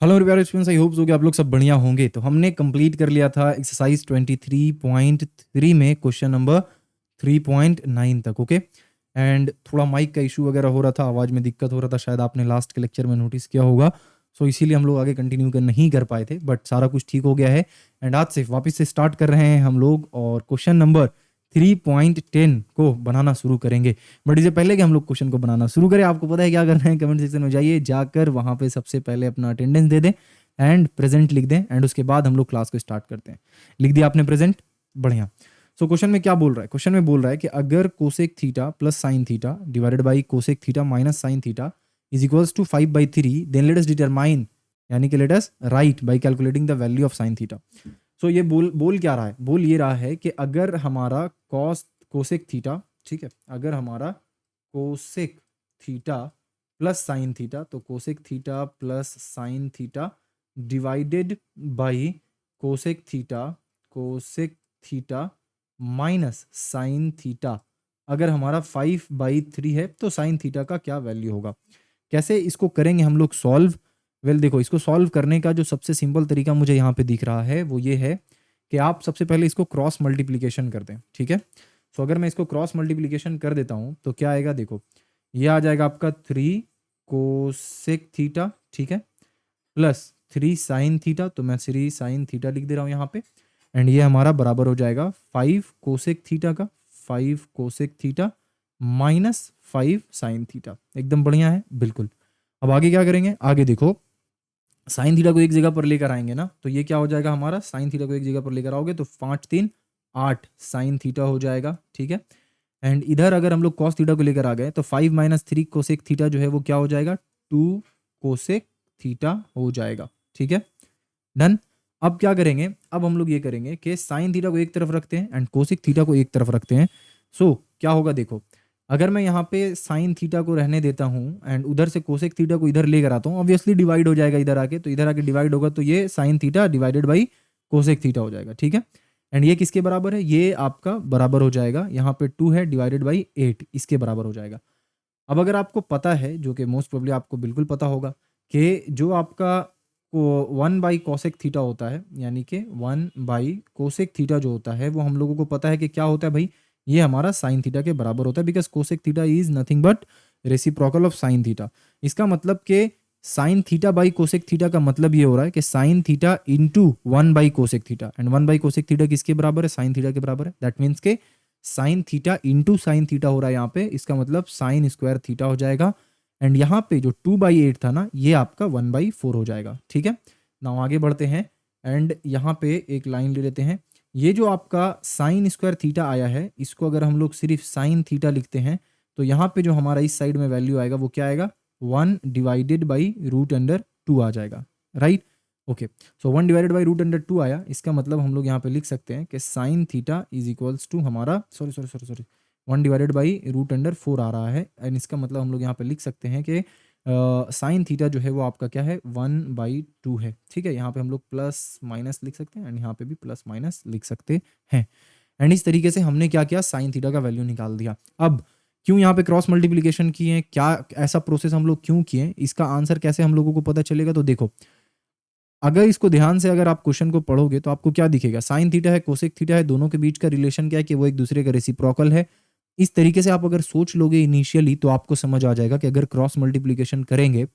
Hello मेरे प्यारे students, I hope so कि आप लोग सब बढ़िया होंगे। तो हमने कंप्लीट कर लिया था एक्सरसाइज 23.3 में क्वेश्चन नंबर 3.9 तक। ओके, एंड थोड़ा माइक का इशू वगैरह हो रहा था, आवाज़ में दिक्कत हो रहा था, शायद आपने लास्ट के लेक्चर में नोटिस किया होगा। सो इसीलिए हम लोग आगे कंटिन्यू कर नहीं कर पाए थे, बट सारा कुछ ठीक हो गया है। एंड आज से वापस से स्टार्ट कर रहे हैं हम लोग, और क्वेश्चन नंबर 3.10 को बनाना शुरू करेंगे। बट इससे पहले कि हम लोग क्वेश्चन को बनाना शुरू करें, आपको पता है क्या करना है? कमेंट सेक्शन में जाइए, जाकर वहाँ पे सबसे पहले अपना अटेंडेंस दे दें एंड प्रेजेंट लिख दें, एंड उसके बाद हम लोग क्लास को स्टार्ट करते हैं। लिख दिया आपने प्रेजेंट? बढ़िया। सो क्वेश्चन में क्या बोल रहा है? क्वेश्चन में बोल रहा है कि अगर cosec theta plus sine theta divided by cosec theta minus sine theta is equals to 5/3, then let us determine, यानी कि let us write by calculating the value of sine theta. So ये बोल क्या रहा है? बोल ये रहा है कि अगर हमारा कोसेक थीटा, ठीक है, अगर हमारा cosec theta plus sine theta, तो cosec theta plus sine theta divided by cosec theta minus sine theta, अगर हमारा 5/3 है तो साइन थीटा का क्या वैल्यू होगा? कैसे इसको करेंगे हम लोग सॉल्व? वेल देखो, इसको सॉल्व करने का जो सबसे सिंपल तरीका मुझे यहाँ पे दिख रहा है वो ये है कि आप सबसे पहले इसको क्रॉस मल्टीप्लिकेशन कर दें। ठीक है, सो अगर मैं इसको क्रॉस मल्टीप्लिकेशन कर देता हूँ तो क्या आएगा? देखो, ये आ जाएगा आपका 3 कोसेक थीटा, ठीक है, प्लस 3 साइन थीटा, तो मैं 3 साइन थीटा लिख दे रहा हूँ यहाँ पे। एंड ये हमारा बराबर हो जाएगा 5 कोसेक थीटा का, 5 cosec theta minus 5 sine theta. एकदम बढ़िया है, बिल्कुल। अब आगे क्या करेंगे? आगे देखो, साइन थीटा को एक जगह पर लेकर आएंगे ना, तो ये क्या हो जाएगा हमारा? साइन थीटा को एक जगह पर लेकर आओगे तो 5 3 8 साइन थीटा हो जाएगा, ठीक है। एंड इधर अगर हम लोग कॉस थीटा को लेकर आ गए तो 5 माइनस 3 कोसेक थीटा जो है वो क्या हो जाएगा? 2 कोसेक थीटा हो जाएगा, ठीक है, डन। अब क्या करेंगे? अब हम लोग ये करेंगे कि साइन थीटा को एक तरफ रखते हैं एंड कोसेक थीटा को एक तरफ रखते हैं। सो क्या होगा? देखो, अगर मैं यहाँ पे साइन थीटा को रहने देता हूँ एंड उधर से कोसेक थीटा को इधर लेकर आता हूँ, ऑब्वियसली डिवाइड हो जाएगा इधर आके, तो इधर आके डिवाइड होगा तो ये sign theta divided by cosec theta हो जाएगा, ठीक है। एंड ये किसके बराबर है? ये आपका बराबर हो जाएगा, यहाँ पे 2 है डिवाइडेड बाई 8, इसके बराबर हो जाएगा। अब अगर आपको पता है, जो कि मोस्ट प्रोबेबली आपको बिल्कुल पता होगा, कि जो आपका को 1/कोसेक थीटा होता है, यानी कि 1/कोसेक थीटा जो होता है वो हम लोगों को पता है कि क्या होता है भाई? ये हमारा साइन थीटा के बराबर होता है, because cosec theta is nothing but reciprocal of sine theta. इसका मतलब कि sine theta by cosec theta का मतलब ये हो रहा है कि साइन थीटा इंटू 1/कोसेक थीटा, एंड 1/कोसेक थीटा किसके बराबर है? साइन थीटा के बराबर है। दैट मीन्स के sine theta into sine theta हो रहा है यहाँ पे, इसका मतलब साइन स्क्वायर थीटा हो जाएगा। एंड यहाँ पे जो 2/8 था ना, ये आपका 1/4 हो जाएगा, ठीक है ना। आगे बढ़ते हैं एंड यहाँ पे एक लाइन ले लेते हैं। ये जो आपका साइन स्क्वायर थीटा आया है, इसको अगर हम लोग सिर्फ साइन थीटा लिखते हैं तो यहाँ पे जो हमारा इस साइड में वैल्यू आएगा वो क्या आएगा? 1/√2 आ जाएगा, राइट। ओके, सो 1/√2 आया, इसका मतलब हम लोग यहाँ पे लिख सकते हैं कि sine theta is equals to हमारा, सॉरी सॉरी सॉरी सॉरी, 1/√4 आ रहा है। एंड इसका मतलब हम लोग यहाँ पे लिख सकते हैं कि साइन थीटा जो है वो आपका क्या है? 1/2 है, ठीक है। यहाँ पे हम लोग प्लस माइनस लिख सकते हैं एंड यहाँ पे भी प्लस माइनस लिख सकते हैं। एंड इस तरीके से हमने क्या किया? साइन थीटा का वैल्यू निकाल दिया। अब क्यों यहाँ पे क्रॉस मल्टीप्लिकेशन किए? क्या ऐसा प्रोसेस हम लोग क्यों किए? इसका आंसर कैसे हम लोगों को पता चलेगा? तो देखो, अगर इसको ध्यान से अगर आप क्वेश्चन को पढ़ोगे तो आपको क्या दिखेगा? साइन थीटा है, कोसेक थीटा है, दोनों के बीच का रिलेशन क्या है? कि वो एक दूसरे का रेसिप्रोकल है। इस तरीके से आप अगर सोच लोगे इनिशियली तो आपको समझ आ जाएगा कि अगर क्रॉस मल्टीप्लिकेशन करेंगे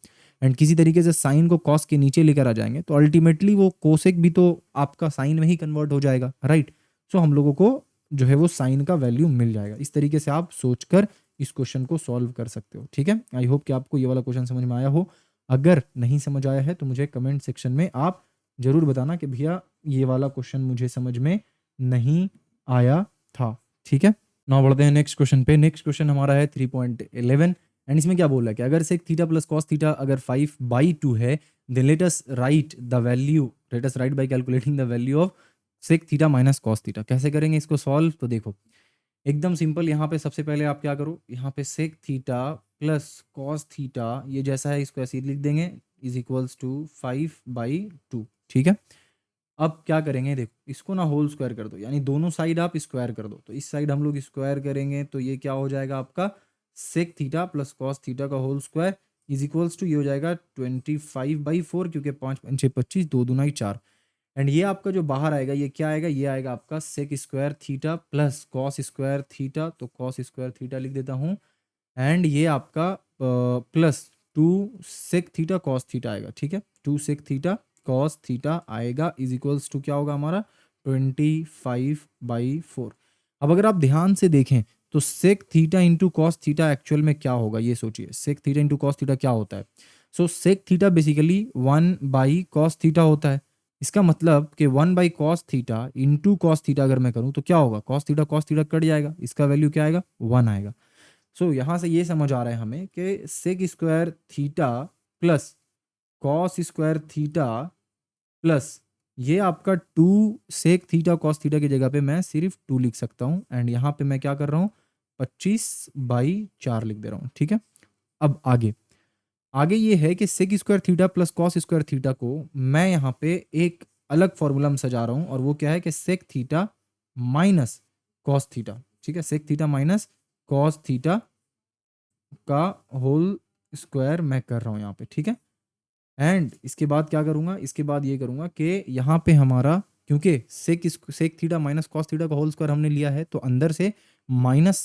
एंड किसी तरीके से साइन को कॉस के नीचे लेकर आ जाएंगे तो अल्टीमेटली वो कोसेक भी तो आपका साइन में ही कन्वर्ट हो जाएगा, राइट। सो हम लोगों को जो है वो साइन का वैल्यू मिल जाएगा। इस तरीके से आप सोचकर इस क्वेश्चन को सॉल्व कर सकते हो, ठीक है। आई होप कि आपको ये वाला क्वेश्चन समझ में आया हो। अगर नहीं समझ आया है तो मुझे कमेंट सेक्शन में आप जरूर बताना कि भैया ये वाला क्वेश्चन मुझे समझ में नहीं आया था, ठीक है। नाउ बढ़ते हैं नेक्स्ट क्वेश्चन पे। नेक्स्ट क्वेश्चन हमारा है 3.11 एंड इसमें क्या बोल रहा है कि अगर sec theta plus cos theta अगर 5/2 है, then let us write by calculating the value of sec theta minus cos theta. कैसे करेंगे इसको सॉल्व? तो देखो, एकदम सिंपल। यहाँ पे सबसे पहले आप क्या करो, यहाँ पे sec theta plus cos theta ये जैसा है इसको ऐसे ही लिख देंगे, इज इक्वल्स टू 5/2, ठीक है। अब क्या करेंगे? देखो, इसको ना होल स्क्वायर कर दो, यानी दोनों साइड आप स्क्वायर कर दो। तो इस साइड हम लोग स्क्वायर करेंगे तो ये क्या हो जाएगा आपका? Sec theta plus cos theta का whole square. Is equals to ये हो जाएगा 25/4, क्योंकि 5 5 6 25, 2 दूना 4। एंड ये आपका जो बाहर आएगा ये क्या आएगा, ये आएगा आपका sec square theta plus cos square theta, तो कॉस स्क्वायर थीटा लिख देता हूँ। एंड ये आपका plus 2 sec theta cos theta आएगा, ठीक है, 2 सेक थीटा कॉस थीटा आएगा, इज इक्वल्स टू क्या होगा हमारा 25/4। अब अगर आप ध्यान से देखें तो sec theta into cos theta actual में क्या होगा, ये सोचिए, sec theta into cos theta क्या होता है। So sec theta basically 1/cos theta होता है। इसका मतलब कि 1/cos theta into cos theta अगर मैं करूं तो क्या होगा, कॉस थीटा कट जाएगा, इसका वैल्यू क्या आएगा 1 आएगा। सो यहाँ से ये समझ आ रहा है हमें कि sec square theta plus cos square theta plus ये आपका 2 सेक थीटा कॉस थीटा की जगह पे मैं सिर्फ 2 लिख सकता हूँ। एंड यहाँ पे मैं क्या कर रहा हूँ 25/4 लिख दे रहा हूँ, ठीक है। अब आगे आगे ये है कि sec square theta plus cos square theta को मैं यहाँ पे एक अलग फॉर्मूला में सजा रहा हूँ, और वो क्या है कि sec theta minus cos theta, ठीक है, sec theta minus cos theta का होल स्क्वायर मैं कर रहा हूँ यहाँ पे, ठीक है। एंड इसके बाद क्या करूँगा, इसके बाद ये करूँगा कि यहाँ पे हमारा क्योंकि sec theta minus cos theta का होल स्क्वायर हमने लिया है, तो अंदर से minus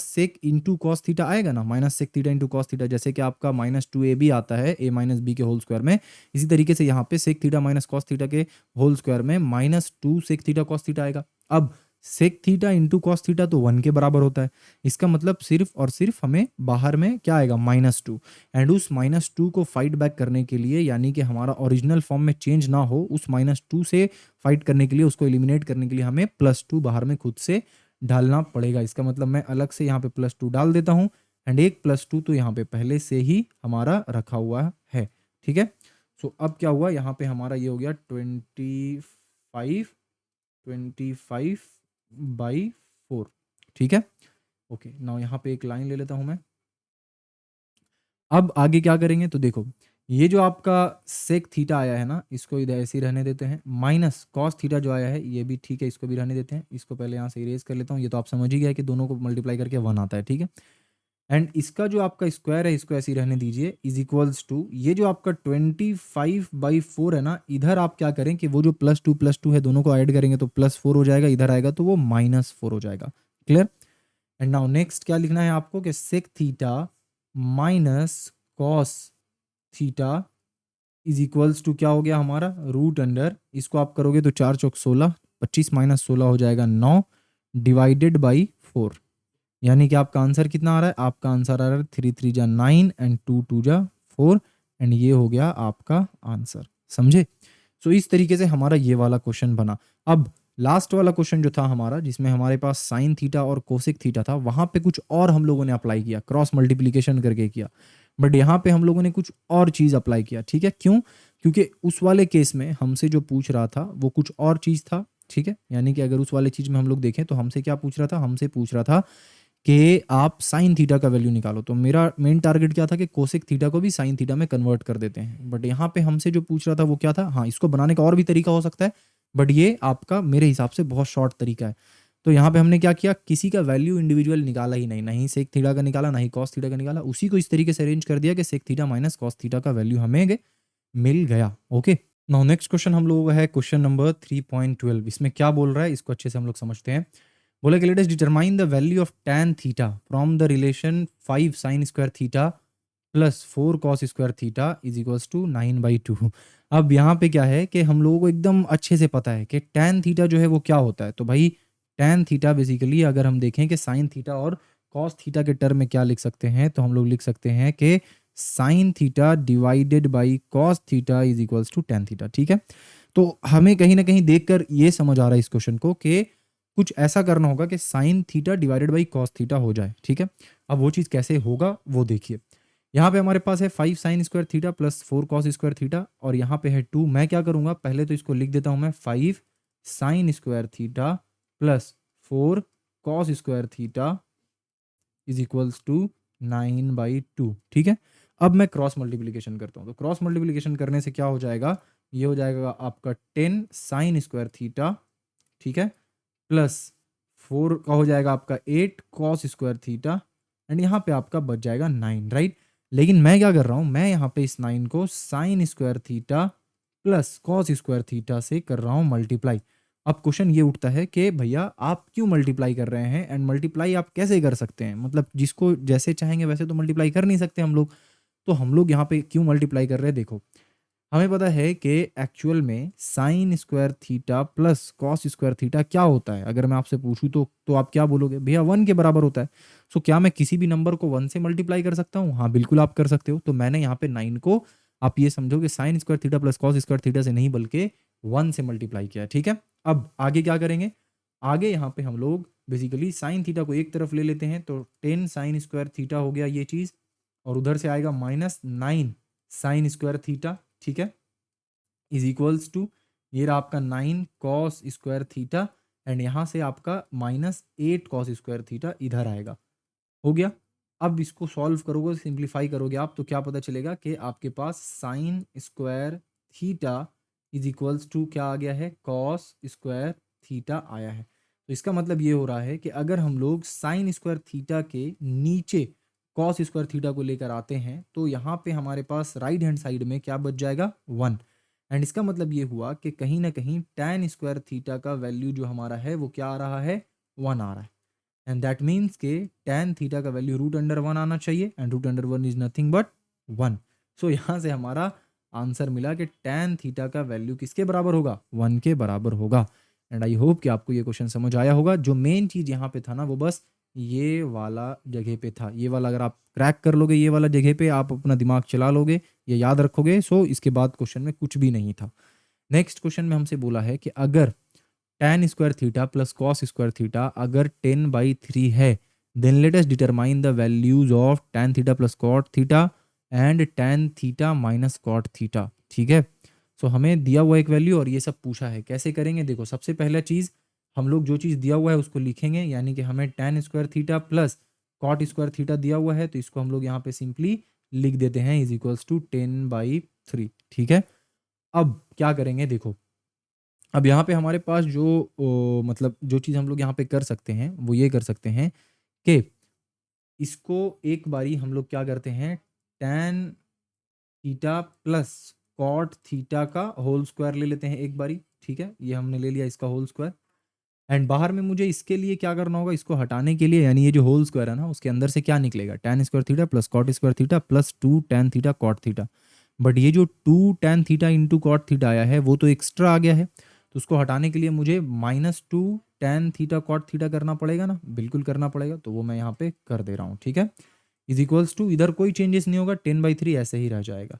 sec into cos theta आएगा ना, minus sec theta into cos theta, जैसे कि आपका -2ab आता है a माइनस बी के होल स्क्वायर में। इसी तरीके से यहाँ पे sec theta minus cos theta के होल स्क्वायर में -2 सेक थीटा कॉस थीटा आएगा। अब sec theta into cos theta तो 1 के बराबर होता है, इसका मतलब सिर्फ और सिर्फ हमें बाहर में क्या आएगा -2। एंड उस -2 को फाइट बैक करने के लिए, यानी कि हमारा ओरिजिनल फॉर्म में चेंज ना हो, उस -2 से फाइट करने के लिए, उसको एलिमिनेट करने के लिए हमें +2 बाहर में खुद से डालना पड़ेगा। इसका मतलब मैं अलग से यहाँ पे +2 डाल देता हूँ। एंड एक +2 तो यहाँ पे पहले से ही हमारा रखा हुआ है, ठीक है। सो अब क्या हुआ, यहाँ पे हमारा ये हो गया 25/4, ठीक है। ओके, नाउ यहाँ पे एक लाइन ले लेता हूँ मैं। अब आगे क्या करेंगे तो देखो, ये जो आपका सेक थीटा आया है ना, इसको इधर ऐसे ही रहने देते हैं, माइनस कॉस थीटा जो आया है ये भी ठीक है, इसको भी रहने देते हैं। इसको पहले यहाँ से इरेज कर लेता हूँ, ये तो आप समझ ही गए कि दोनों को मल्टीप्लाई करके 1 आता है, ठीक है। एंड इसका जो आपका स्क्वायर है इसको ऐसे ही रहने दीजिए, इज इक्वल्स टू ये जो आपका 25/4 है ना, इधर आप क्या करें कि वो जो +2 है दोनों को ऐड करेंगे तो +4 हो जाएगा, इधर आएगा तो वो -4 हो जाएगा। क्लियर। एंड नाउ नेक्स्ट क्या लिखना है आपको कि sec theta minus cos theta is equals to क्या हो गया हमारा रूट अंडर, इसको आप करोगे तो 4 चौक 16, 25 - 16 हो जाएगा 9 डिवाइडेड बाई 4। यानी कि आपका आंसर कितना आ रहा है, आपका आंसर आ रहा है 3 3 जा 9 एंड 2 2 जा 4। एंड ये हो गया आपका आंसर, समझे। सो इस तरीके से हमारा ये वाला क्वेश्चन बना। अब लास्ट वाला क्वेश्चन जो था हमारा, जिसमें हमारे पास साइन थीटा और कोसेक थीटा था, वहां पे कुछ और हम लोगों ने अप्लाई किया, क्रॉस मल्टीप्लीकेशन करके किया। बट यहाँ पे हम लोगों ने कुछ और चीज़ अप्लाई किया, ठीक है। क्यों, क्योंकि उस वाले केस में हमसे जो पूछ रहा था वो कुछ और चीज़ था, ठीक है। यानी कि अगर उस वाले चीज़ में हम लोग देखें तो हमसे क्या पूछ रहा था, हमसे पूछ रहा था कि आप साइन थीटा का वैल्यू निकालो। तो मेरा मेन टारगेट क्या था कि कोसेक थीटा को भी साइन थीटा में कन्वर्ट कर देते हैं। बट यहाँ पे हमसे जो पूछ रहा था वो क्या था, हाँ इसको बनाने का और भी तरीका हो सकता है, बट ये आपका मेरे हिसाब से बहुत शॉर्ट तरीका है। तो यहाँ पे हमने क्या किया, किसी का वैल्यू इंडिविजुअल निकाला ही नहीं, नहीं सेक थीटा का निकाला, ना ही कॉस थीटा का निकाला, उसी को इस तरीके से अरेंज कर दिया कि sec theta minus cos theta का वैल्यू हमें मिल गया। ओके, नाउ नेक्स्ट क्वेश्चन हम लोगों का है क्वेश्चन नंबर 3.12। इसमें क्या बोल रहा है इसको अच्छे से हम लोग समझते हैं। बोला कि let us determine the value of tan theta from the relation 5 sin square theta plus 4 cos square theta is equals to 9/2। अब यहाँ पे क्या है कि हम लोगों को एकदम अच्छे से पता है कि tan थीटा जो है वो क्या होता है। तो भाई tan थीटा बेसिकली अगर हम देखें कि sin थीटा और cos थीटा के टर्म में क्या लिख सकते हैं, तो हम लोग लिख सकते हैं कि sin theta divided by cos theta is equals to tan theta, ठीक है। तो हमें कहीं ना कहीं देखकर ये समझ आ रहा है इस क्वेश्चन को कि कुछ ऐसा करना होगा कि sine theta divided by cos theta हो जाए, ठीक है। अब वो चीज़ कैसे होगा वो देखिए। यहाँ पे हमारे पास है 5 sine square theta plus 4 cos square theta, और यहाँ पे है 2। मैं क्या करूँगा, पहले तो इसको लिख देता हूँ मैं 5 sine square theta plus 4 cos square theta is equals to 9/2, ठीक है। अब मैं क्रॉस मल्टीप्लीकेशन करता हूँ, तो क्रॉस मल्टीप्लीकेशन करने से क्या हो जाएगा, ये हो जाएगा आपका 10 साइन स्क्वायर थीटा, ठीक है, प्लस 4 का हो जाएगा आपका 8 कॉस स्क्वायर थीटा, एंड यहाँ पे आपका बच जाएगा 9, राइट। लेकिन मैं क्या कर रहा हूँ, मैं यहाँ पे इस 9 को sign square theta plus cos square theta से कर रहा हूँ मल्टीप्लाई। अब क्वेश्चन ये उठता है कि भैया आप क्यों मल्टीप्लाई कर रहे हैं, एंड मल्टीप्लाई आप कैसे कर सकते हैं, मतलब जिसको जैसे चाहेंगे वैसे तो मल्टीप्लाई कर नहीं सकते हम लोग। तो हम लोग यहाँ पे क्यों मल्टीप्लाई कर रहे हैं, देखो हमें पता है कि एक्चुअल में sign square theta plus cos square theta क्या होता है। अगर मैं आपसे पूछूं तो आप क्या बोलोगे, भैया 1 के बराबर होता है। सो क्या मैं किसी भी नंबर को 1 से मल्टीप्लाई कर सकता हूँ? हाँ बिल्कुल आप कर सकते हो। तो मैंने यहाँ पे 9 को, आप ये समझो कि sign square theta plus cos square theta से नहीं बल्कि 1 से मल्टीप्लाई किया है, ठीक है। अब आगे क्या करेंगे, आगे यहाँ पे हम लोग बेसिकली साइन थीटा को एक तरफ ले लेते हैं, तो 10 साइन स्क्वायर थीटा हो गया ये चीज़, और उधर से आएगा -9 साइन स्क्वायर थीटा, ठीक है, इज इक्वल्स टू ये रहा आपका 9 कॉस स्क्वायर थीटा, एंड यहाँ से आपका -8 कॉस स्क्वायर थीटा इधर आएगा। हो गया। अब इसको सॉल्व करोगे, सिंप्लीफाई करोगे आप, तो क्या पता चलेगा कि आपके पास sine square theta is equals to क्या आ गया है, कॉस स्क्वायर थीटा आया है। तो इसका मतलब ये हो रहा है कि अगर हम लोग साइन स्क्वायर थीटा के नीचे कॉस स्क्वायर थीटा को लेकर आते हैं, तो यहाँ पे हमारे पास राइट हैंड साइड में क्या बच जाएगा, 1। एंड इसका मतलब ये हुआ कि कहीं ना कहीं tan स्क्वायर थीटा का वैल्यू जो हमारा है वो क्या आ रहा है, 1 आ रहा है। एंड दैट मीन्स के tan थीटा का वैल्यू √1 आना चाहिए, एंड √1 इज नथिंग बट 1। सो यहाँ से हमारा आंसर मिला कि tan थीटा का वैल्यू किसके बराबर होगा, 1 के बराबर होगा। एंड आई होप कि आपको ये क्वेश्चन समझ आया होगा। जो मेन चीज़ यहाँ पे था ना, वो बस ये वाला जगह पे था। ये वाला अगर आप क्रैक कर लोगे, ये वाला जगह पे आप अपना दिमाग चला लोगे, ये याद रखोगे, सो इसके बाद क्वेश्चन में कुछ भी नहीं था। नेक्स्ट क्वेश्चन में हमसे बोला है कि अगर tan square theta plus cos square theta अगर 10/3 है, then let us determine the values of tan theta plus cot theta and tan theta minus cot theta, ठीक है। सो हमें दिया हुआ एक वैल्यू और ये सब पूछा है, कैसे करेंगे, देखो सबसे पहला चीज़ हम लोग जो चीज़ दिया हुआ है उसको लिखेंगे, यानी कि हमें tan square theta plus cot square theta दिया हुआ है, तो इसको हम लोग यहाँ पे सिंपली लिख देते हैं इज इक्वल्स टू 10/3, ठीक है। अब क्या करेंगे, देखो अब यहाँ पे हमारे पास जो मतलब जो चीज़ हम लोग यहाँ पे कर सकते हैं वो ये कर सकते हैं कि इसको एक बारी हम लोग क्या करते हैं, tan theta plus cot theta का होल स्क्वायर ले लेते हैं एक बारी, ठीक है। ये हमने ले लिया इसका होल स्क्वायर, एंड बाहर में मुझे इसके लिए क्या करना होगा, इसको हटाने के लिए, यानी ये जो होल स्क्वायर है ना उसके अंदर से क्या निकलेगा, tan square theta plus cot square theta plus 2 tan theta cot theta. But ये जो 2 tan theta into cot theta आया है वो तो एक्स्ट्रा आ गया है, तो उसको हटाने के लिए मुझे -2 tan थीटा कॉट थीटा करना पड़ेगा ना, बिल्कुल करना पड़ेगा। तो वो मैं यहाँ पे कर दे रहा हूँ, ठीक है। इज इक्वल्स टू इधर कोई चेंजेस नहीं होगा, 10/3 ऐसे ही रह जाएगा।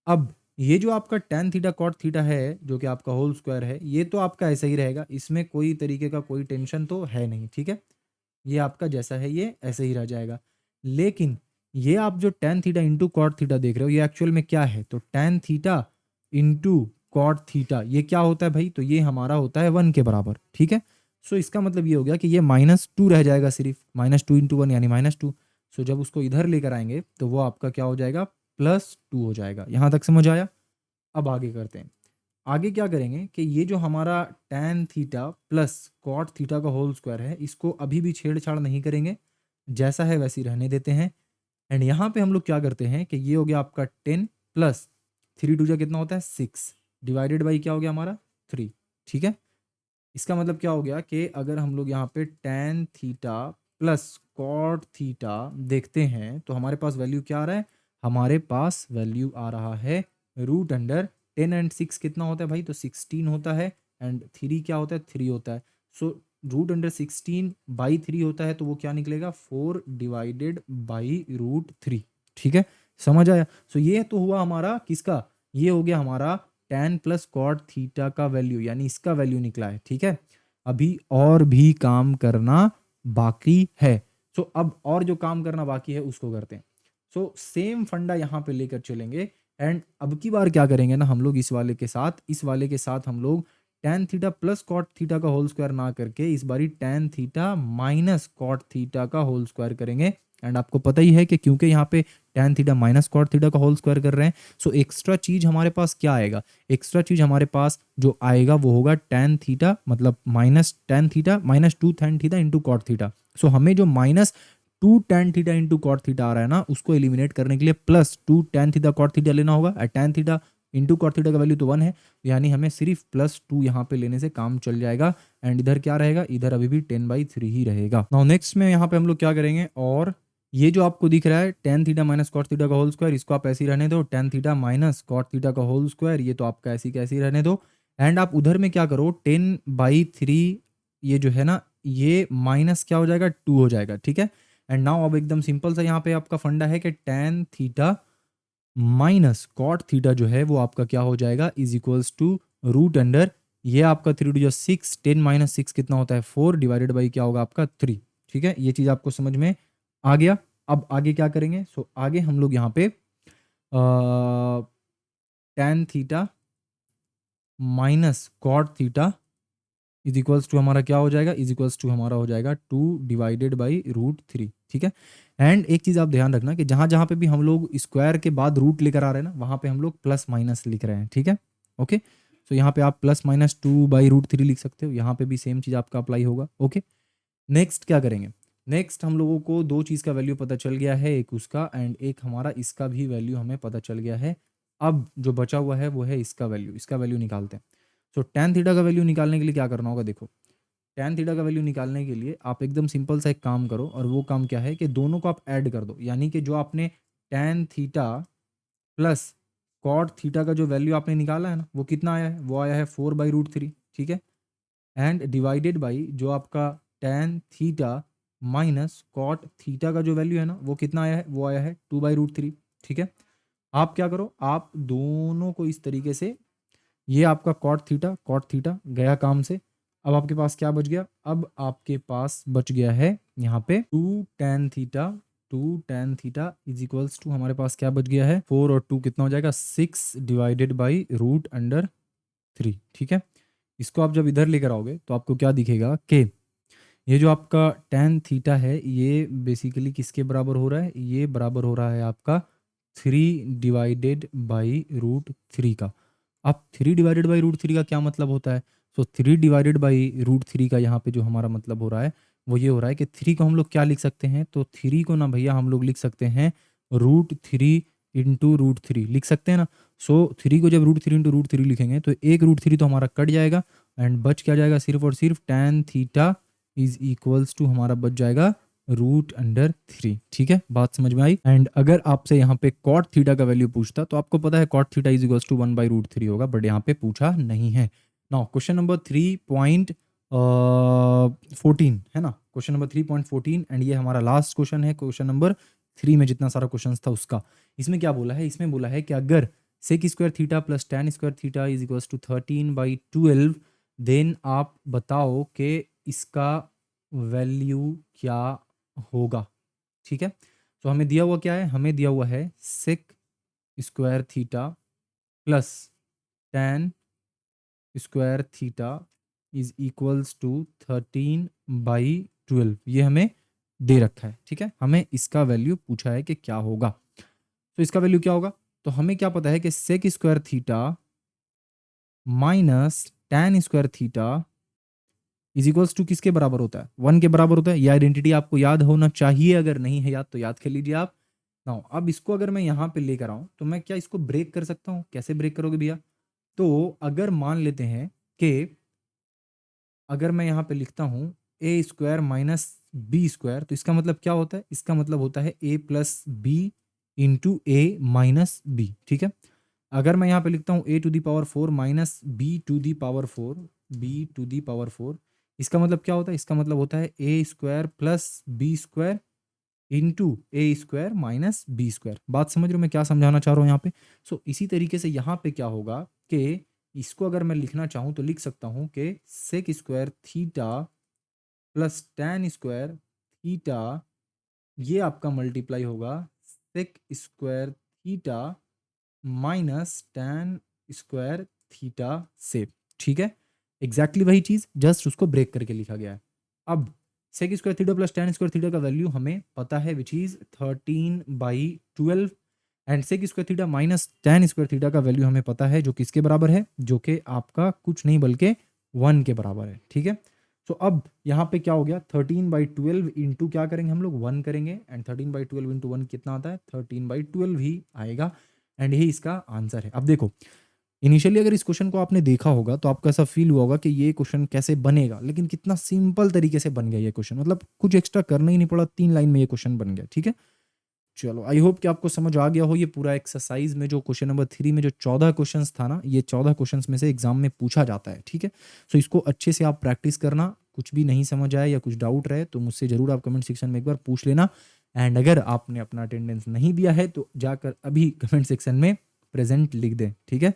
अब ये जो आपका tan थीटा कॉट थीटा है जो कि आपका होल स्क्वायर है, ये तो आपका ऐसा ही रहेगा, इसमें कोई तरीके का कोई टेंशन तो है नहीं, ठीक है। ये आपका जैसा है ये ऐसे ही रह जाएगा। लेकिन ये आप जो tan theta into cot theta देख रहे हो, ये एक्चुअल में क्या है, तो tan theta into cot theta ये क्या होता है भाई, तो ये हमारा होता है 1 के बराबर, ठीक है। सो इसका मतलब ये हो गया कि ये -2 रह जाएगा, सिर्फ -2 इंटू 1 यानी -2। सो जब उसको इधर लेकर आएंगे तो वो आपका क्या हो जाएगा, +2 हो जाएगा। यहाँ तक समझ आया। अब आगे करते हैं, आगे क्या करेंगे कि ये जो हमारा tan theta plus cot theta का होल स्क्वायर है, इसको अभी भी छेड़छाड़ नहीं करेंगे, जैसा है वैसे ही रहने देते हैं। एंड यहाँ पे हम लोग क्या करते हैं कि ये हो गया आपका 10 प्लस 3 2 जा कितना होता है 6, डिवाइडेड बाई क्या हो गया हमारा 3, ठीक है। इसका मतलब क्या हो गया कि अगर हम लोग यहाँ पे tan theta plus cot theta देखते हैं तो हमारे पास वैल्यू क्या आ रहा है, हमारे पास वैल्यू आ रहा है √10 एंड 6 कितना होता है भाई, तो 16 होता है, एंड 3 क्या होता है, 3 होता है। सो √16/3 होता है, तो वो क्या निकलेगा 4 डिवाइडेड बाई √3, ठीक है। समझ आया। सो ये तो हुआ हमारा किसका, ये हो गया हमारा tan प्लस कॉट थीटा का वैल्यू, यानी इसका वैल्यू निकला है, ठीक है। अभी और भी काम करना बाकी है। सो अब और जो काम करना बाकी है उसको करते हैं। सो सेम फंडा यहाँ पे लेकर चलेंगे, एंड अब की बार क्या करेंगे ना हम लोग, इस वाले के साथ, इस वाले के साथ हम लोग tan theta plus cot theta का होल स्क्वायर ना करके इस बारी tan theta minus cot theta का होल स्क्वायर करेंगे। एंड आपको पता ही है कि क्योंकि यहाँ पे tan theta minus cot theta का होल स्क्वायर कर रहे हैं, सो एक्स्ट्रा चीज हमारे पास क्या आएगा, एक्स्ट्रा चीज हमारे पास जो आएगा वो होगा tan थीटा, मतलब -tan theta -2 tan theta into cot theta. So हमें जो two tan theta into cot theta आ रहा है ना, उसको एलिमिनेट करने के लिए plus two tan theta cot theta लेना होगा। Tan theta into cot theta का वैल्यू तो 1 है, यानी हमें सिर्फ प्लस 2 यहाँ पे लेने से काम चल जाएगा। एंड इधर क्या रहेगा, इधर अभी भी 10/3 ही रहेगा। नाउ नेक्स्ट में यहाँ पे हम लोग क्या करेंगे, और ये जो आपको दिख रहा है tan theta minus cot theta का होल स्क्वायर, इसको आप ऐसे ही रहने दो। Tan theta minus cot theta का होल स्क्वायर, ये तो आपका ऐसी कैसी रहने दो। एंड आप उधर में क्या करो, 10/3 ये जो है ना, ये माइनस क्या हो जाएगा, 2 हो जाएगा, ठीक है। एंड नाउ अब एकदम सिंपल सा यहाँ पे आपका फंडा है कि tan theta minus cot theta जो है वो आपका क्या हो जाएगा, is equals to root under, ये आपका 3 × 6, 10 - 6 कितना होता है 4, डिवाइडेड बाई क्या होगा आपका 3, ठीक है। ये चीज़ आपको समझ में आ गया। अब आगे क्या करेंगे, सो आगे हम लोग यहाँ पे tan theta minus cot theta is equals to हमारा क्या हो जाएगा, इज इक्वल्स टू हमारा हो जाएगा 2 डिवाइडेड बाई रूट 3, ठीक है। एंड एक चीज़ आप ध्यान रखना कि जहाँ जहाँ पे भी हम लोग स्क्वायर के बाद रूट लेकर आ रहे हैं ना, वहाँ पे हम लोग प्लस माइनस लिख रहे हैं, ठीक है। ओके, सो यहाँ पे आप +-2/√3 लिख सकते हो, यहाँ पे भी सेम चीज़ आपका अप्लाई होगा। ओके, नेक्स्ट क्या करेंगे, नेक्स्ट हम लोगों को दो चीज़ का वैल्यू पता चल गया है, एक उसका एंड एक हमारा इसका भी वैल्यू हमें पता चल गया है। अब जो बचा हुआ है वो है इसका वैल्यू, इसका वैल्यू निकालते हैं। सो टेन थीटा का वैल्यू निकालने के लिए क्या करना होगा, देखो टेन थीटा का वैल्यू निकालने के लिए आप एकदम सिंपल सा एक काम करो, और वो काम क्या है कि दोनों को आप ऐड कर दो, यानी कि जो आपने tan theta plus cot theta का जो वैल्यू आपने निकाला है ना, वो कितना आया है, वो आया है 4/√3, ठीक है। एंड डिवाइडेड बाई जो आपका tan theta minus cot theta का जो वैल्यू है ना, वो कितना आया है, वो आया है 2/√3, ठीक है। आप क्या करो, आप दोनों को इस तरीके से, ये आपका कॉट थीटा गया काम से। अब आपके पास क्या बच गया, अब आपके पास बच गया है यहाँ पे two tan theta is equals to हमारे पास क्या बच गया है, 4 और 2 कितना हो जाएगा 6 डिवाइडेड बाई √3, ठीक है। इसको आप जब इधर लेकर आओगे तो आपको क्या दिखेगा कि ये जो आपका टेन थीटा है ये बेसिकली किसके बराबर हो रहा है, ये बराबर हो रहा है आपका 3 डिवाइडेड बाई √3 का। अब 3 डिवाइडेड बाई √3 का क्या मतलब होता है, सो 3 डिवाइडेड बाई √3 का यहाँ पे जो हमारा मतलब हो रहा है वो ये हो रहा है कि 3 को हम लोग क्या लिख सकते हैं, तो 3 को ना भैया हम लोग लिख सकते हैं √3 इंटू √3 लिख सकते हैं ना। सो 3 को जब √3 इंटू √3 लिखेंगे तो एक √3 तो हमारा कट जाएगा, एंड बच क्या जाएगा, सिर्फ और सिर्फ tan theta is equals to हमारा बच जाएगा √3, ठीक है। बात समझ में आई। एंड अगर आपसे यहाँ पे कॉट थीटा का वैल्यू पूछता तो आपको पता है cot theta is equals to 1/√3 होगा, बट यहाँ पे पूछा नहीं है। नाउ क्वेश्चन नंबर 3.14 है ना, क्वेश्चन नंबर 3.14, एंड ये हमारा लास्ट क्वेश्चन है, क्वेश्चन नंबर 3 में जितना सारा क्वेश्चन था उसका। इसमें क्या बोला है, इसमें बोला है कि अगर sec square theta plus tan square theta is equals to 13/12, then आप बताओ कि इसका वैल्यू क्या होगा, ठीक है। तो हमें दिया हुआ क्या है, हमें दिया हुआ है sec square theta plus tan square theta is equals to 13/12, ये हमें दे रखा है, ठीक है। हमें इसका वैल्यू पूछा है कि क्या होगा, तो इसका वैल्यू क्या होगा, तो हमें क्या पता है कि sec square theta minus tan square theta is equals to किसके बराबर होता है, 1 के बराबर होता है। ये आइडेंटिटी आपको याद होना चाहिए, अगर नहीं है याद तो याद कर लीजिए आप। नाउ अब इसको अगर मैं यहाँ पे लेकर आऊँ तो मैं क्या इसको ब्रेक कर सकता हूँ, कैसे ब्रेक करोगे भैया, तो अगर मान लेते हैं कि अगर मैं यहाँ पे लिखता हूँ ए स्क्वायर माइनस बी स्क्वायर, तो इसका मतलब क्या होता है, इसका मतलब होता है ए प्लस बी इंटू ए माइनस बी, ठीक है। अगर मैं यहाँ पे लिखता हूँ a⁴ माइनस b⁴ इसका मतलब क्या होता है, इसका मतलब होता है a square plus b square into a square minus b square. बात समझ रहे हो मैं क्या समझाना चाह रहा हूँ यहाँ पे। सो इसी तरीके से यहाँ पे क्या होगा कि इसको अगर मैं लिखना चाहूँ तो लिख सकता हूँ कि sec square theta plus tan square theta, ये आपका मल्टीप्लाई होगा sec square theta minus tan square theta से, ठीक है। एग्जैक्टली वही चीज, जस्ट उसको ब्रेक करके लिखा गया है। अब sec square theta plus tan square theta का वैल्यू हमें पता है which is 13/12, and sec square theta minus tan square theta का वैल्यू हमें पता है जो किसके बराबर है, जो कि आपका कुछ नहीं बल्कि 1 के बराबर है, ठीक है। सो अब यहाँ पे क्या हो गया, 13/12 इंटू क्या करेंगे हम लोग, 1 करेंगे, एंड 13/12 इंटू 1 कितना आता है, 13/12 ही आएगा, एंड यही इसका आंसर है। अब देखो इनिशियली अगर इस क्वेश्चन को आपने देखा होगा तो आपको ऐसा फील हुआ होगा कि ये क्वेश्चन कैसे बनेगा, लेकिन कितना सिंपल तरीके से बन गया ये क्वेश्चन, मतलब कुछ एक्स्ट्रा करना ही नहीं पड़ा, 3 लाइन में ये क्वेश्चन बन गया। ठीक है, चलो आई होप कि आपको समझ आ गया हो ये पूरा एक्सरसाइज में जो क्वेश्चन नंबर 3 में जो 14 क्वेश्चंस था ना, ये 14 क्वेश्चंस में से एग्जाम में पूछा जाता है। ठीक है, सो इसको अच्छे से आप प्रैक्टिस करना, कुछ भी नहीं समझ आया या कुछ डाउट रहे तो मुझसे जरूर आप कमेंट सेक्शन में एक बार पूछ लेना, एंड अगर आपने अपना अटेंडेंस नहीं दिया है तो जाकर अभी कमेंट सेक्शन में प्रेजेंट लिख दें। ठीक है,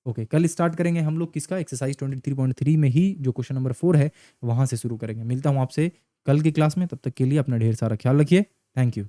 ओके, कल स्टार्ट करेंगे हम लोग किसका, एक्सरसाइज 23.3 में ही जो क्वेश्चन नंबर 4 है वहां से शुरू करेंगे। मिलता हूँ आपसे कल की क्लास में, तब तक के लिए अपना ढेर सारा ख्याल रखिए। Thank you.